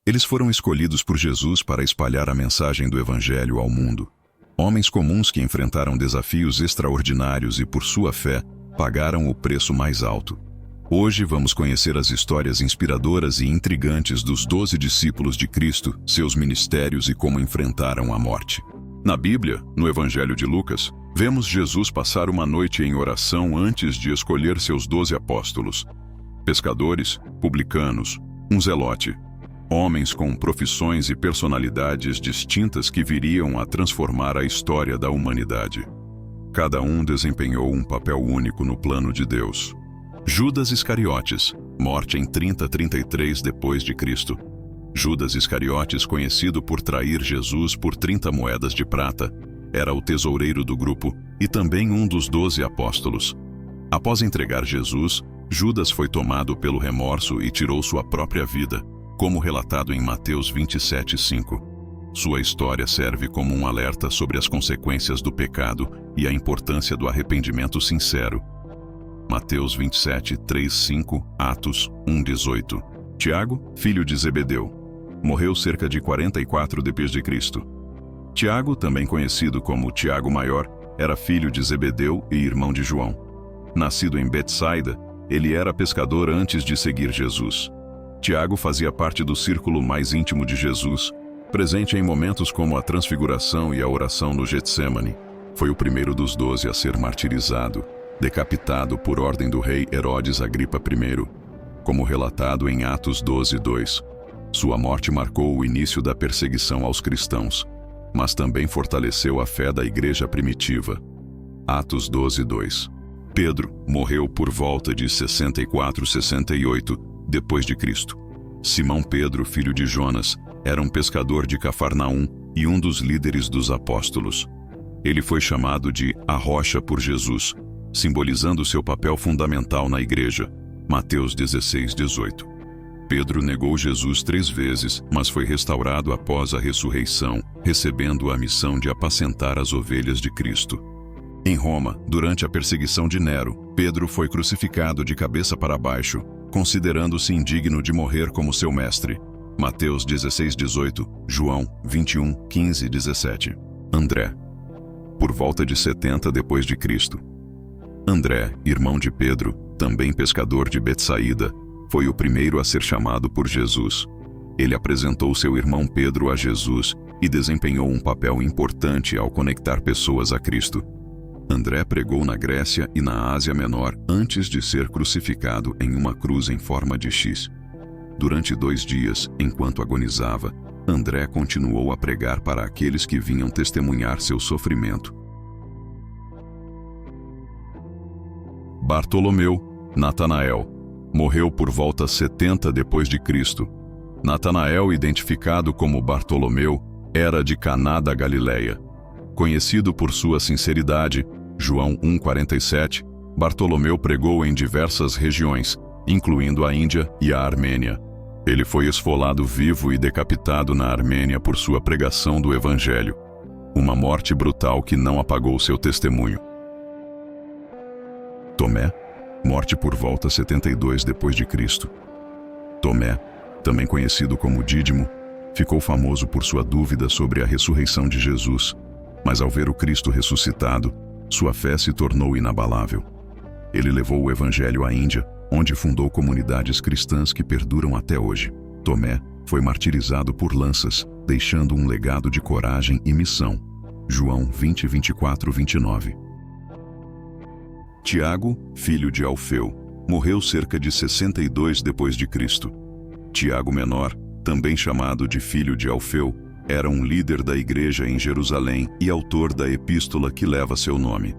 Eles foram escolhidos por Jesus para espalhar a mensagem do Evangelho ao mundo. Homens comuns que enfrentaram desafios extraordinários e, por sua fé, pagaram o preço mais alto. Hoje vamos conhecer as histórias inspiradoras e intrigantes dos 12 discípulos de Cristo, seus ministérios e como enfrentaram a morte. Na Bíblia, no Evangelho de Lucas, vemos Jesus passar uma noite em oração antes de escolher seus 12 apóstolos. Pescadores, publicanos, um zelote. Homens com profissões e personalidades distintas que viriam a transformar a história da humanidade. Cada um desempenhou um papel único no plano de Deus. Judas Iscariotes, morte em 30-33 depois de Cristo. Judas Iscariotes, conhecido por trair Jesus por 30 moedas de prata, era o tesoureiro do grupo e também um dos 12 apóstolos. Após entregar Jesus, Judas foi tomado pelo remorso e tirou sua própria vida, como relatado em Mateus 27:5. Sua história serve como um alerta sobre as consequências do pecado e a importância do arrependimento sincero. Mateus 27:3-5, Atos 1:18. Tiago, filho de Zebedeu, morreu cerca de 44 d.C. Tiago, também conhecido como Tiago Maior, era filho de Zebedeu e irmão de João. Nascido em Betsaida, ele era pescador antes de seguir Jesus. Tiago fazia parte do círculo mais íntimo de Jesus, presente em momentos como a transfiguração e a oração no Getsêmani. Foi o primeiro dos 12 a ser martirizado, decapitado por ordem do rei Herodes Agripa I, como relatado em Atos 12:2. Sua morte marcou o início da perseguição aos cristãos, mas também fortaleceu a fé da igreja primitiva. Atos 12:2. Pedro morreu por volta de 64-68 depois de Cristo. Simão Pedro, filho de Jonas, era um pescador de Cafarnaum e um dos líderes dos apóstolos. Ele foi chamado de a Rocha por Jesus, simbolizando seu papel fundamental na igreja. Mateus 16:18. Pedro negou Jesus 3 vezes, mas foi restaurado após a ressurreição, recebendo a missão de apacentar as ovelhas de Cristo. Em Roma, durante a perseguição de Nero, Pedro foi crucificado de cabeça para baixo, considerando-se indigno de morrer como seu mestre. Mateus 16:18, João 21:15-17. André, por volta de 70 depois de Cristo. André, irmão de Pedro, também pescador de Betsaída, foi o primeiro a ser chamado por Jesus. Ele apresentou seu irmão Pedro a Jesus e desempenhou um papel importante ao conectar pessoas a Cristo. André pregou na Grécia e na Ásia Menor antes de ser crucificado em uma cruz em forma de X. Durante 2 dias, enquanto agonizava, André continuou a pregar para aqueles que vinham testemunhar seu sofrimento. Bartolomeu, Natanael, morreu por volta 70 depois de Cristo. Natanael, identificado como Bartolomeu, era de Caná da Galileia. Conhecido por sua sinceridade, João 1:47, Bartolomeu pregou em diversas regiões, incluindo a Índia e a Armênia. Ele foi esfolado vivo e decapitado na Armênia por sua pregação do Evangelho. Uma morte brutal que não apagou seu testemunho. Tomé, morte por volta 72 depois de Cristo. Tomé, também conhecido como Dídimo, ficou famoso por sua dúvida sobre a ressurreição de Jesus, mas ao ver o Cristo ressuscitado, sua fé se tornou inabalável. Ele levou o Evangelho à Índia, onde fundou comunidades cristãs que perduram até hoje. Tomé foi martirizado por lanças, deixando um legado de coragem e missão. João 20:24-29. Tiago, filho de Alfeu, morreu cerca de 62 depois de Cristo. Tiago Menor, também chamado de filho de Alfeu, era um líder da igreja em Jerusalém e autor da epístola que leva seu nome.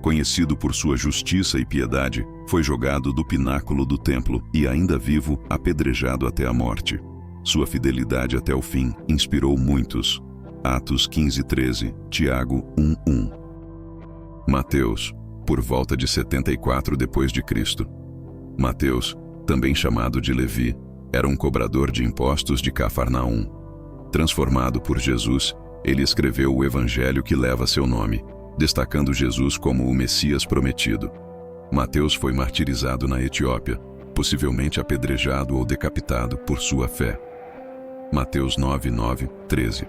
Conhecido por sua justiça e piedade, foi jogado do pináculo do templo e, ainda vivo, apedrejado até a morte. Sua fidelidade até o fim inspirou muitos. Atos 15:13, Tiago 1:1. Mateus, por volta de 74 depois de Cristo. Mateus, também chamado de Levi, era um cobrador de impostos de Cafarnaum. Transformado por Jesus, ele escreveu o evangelho que leva seu nome, destacando Jesus como o Messias prometido. Mateus foi martirizado na Etiópia, possivelmente apedrejado ou decapitado por sua fé. Mateus 9, 9, 13.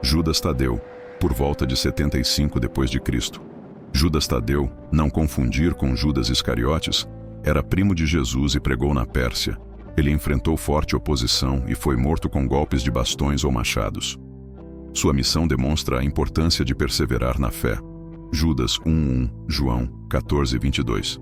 Judas Tadeu, por volta de 75 d.C. Judas Tadeu, não confundir com Judas Iscariotes, era primo de Jesus e pregou na Pérsia. Ele enfrentou forte oposição e foi morto com golpes de bastões ou machados. Sua missão demonstra a importância de perseverar na fé. Judas 1:1, João 14:22.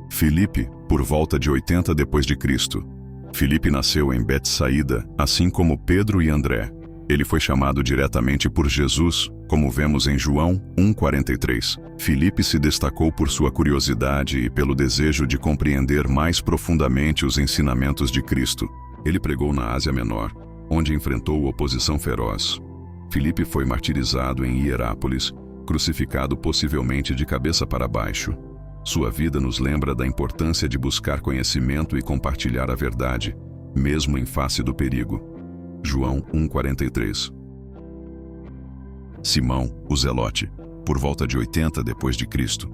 Filipe, por volta de 80 d.C. Filipe nasceu em Betsaída, assim como Pedro e André. Ele foi chamado diretamente por Jesus, como vemos em João 1:43. Filipe se destacou por sua curiosidade e pelo desejo de compreender mais profundamente os ensinamentos de Cristo. Ele pregou na Ásia Menor, onde enfrentou oposição feroz. Filipe foi martirizado em Hierápolis, crucificado possivelmente de cabeça para baixo. Sua vida nos lembra da importância de buscar conhecimento e compartilhar a verdade, mesmo em face do perigo. João 1:43. Simão, o Zelote, por volta de 80 d.C.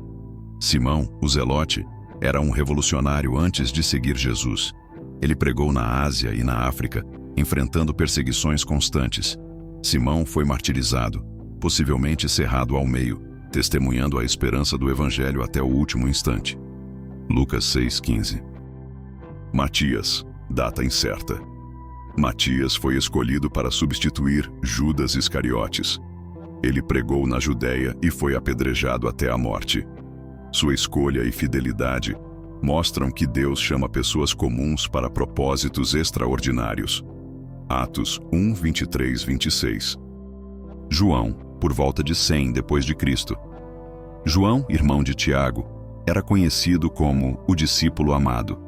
Simão, o Zelote, era um revolucionário antes de seguir Jesus. Ele pregou na Ásia e na África, enfrentando perseguições constantes. Simão foi martirizado, possivelmente cerrado ao meio, testemunhando a esperança do Evangelho até o último instante. Lucas 6:15. Matias, data incerta. Matias foi escolhido para substituir Judas Iscariotes. Ele pregou na Judéia e foi apedrejado até a morte. Sua escolha e fidelidade mostram que Deus chama pessoas comuns para propósitos extraordinários. Atos 1:23-26. João, por volta de 100 d.C. João, irmão de Tiago, era conhecido como o discípulo amado.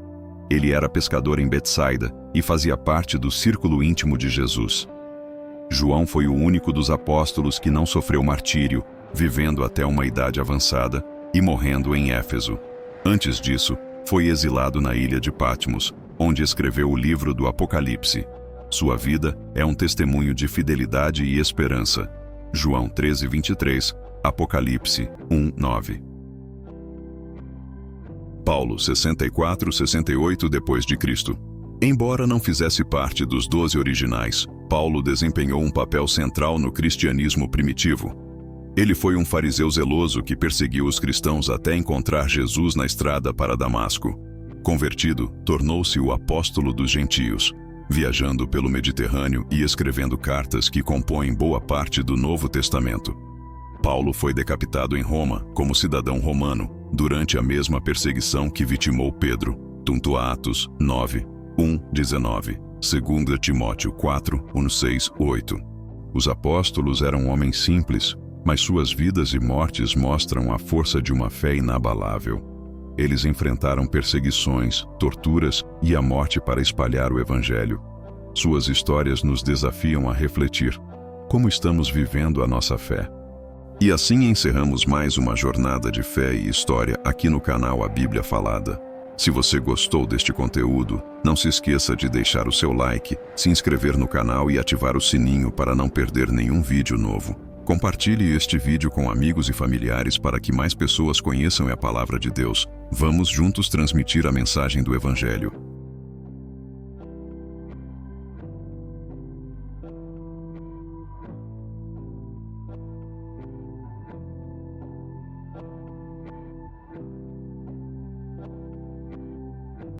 Ele era pescador em Betsaida e fazia parte do círculo íntimo de Jesus. João foi o único dos apóstolos que não sofreu martírio, vivendo até uma idade avançada e morrendo em Éfeso. Antes disso, foi exilado na ilha de Patmos, onde escreveu o livro do Apocalipse. Sua vida é um testemunho de fidelidade e esperança. João 13:23, Apocalipse 1:9. Paulo 64-68 d.C. Embora não fizesse parte dos 12 originais, Paulo desempenhou um papel central no cristianismo primitivo. Ele foi um fariseu zeloso que perseguiu os cristãos até encontrar Jesus na estrada para Damasco. Convertido, tornou-se o apóstolo dos gentios, viajando pelo Mediterrâneo e escrevendo cartas que compõem boa parte do Novo Testamento. Paulo foi decapitado em Roma como cidadão romano, durante a mesma perseguição que vitimou Pedro. Atos 9, 1:19, 2 Timóteo 4, 1:6, 8. Os apóstolos eram homens simples, mas suas vidas e mortes mostram a força de uma fé inabalável. Eles enfrentaram perseguições, torturas e a morte para espalhar o Evangelho. Suas histórias nos desafiam a refletir: como estamos vivendo a nossa fé? E assim encerramos mais uma jornada de fé e história aqui no canal A Bíblia Falada. Se você gostou deste conteúdo, não se esqueça de deixar o seu like, se inscrever no canal e ativar o sininho para não perder nenhum vídeo novo. Compartilhe este vídeo com amigos e familiares para que mais pessoas conheçam a palavra de Deus. Vamos juntos transmitir a mensagem do Evangelho.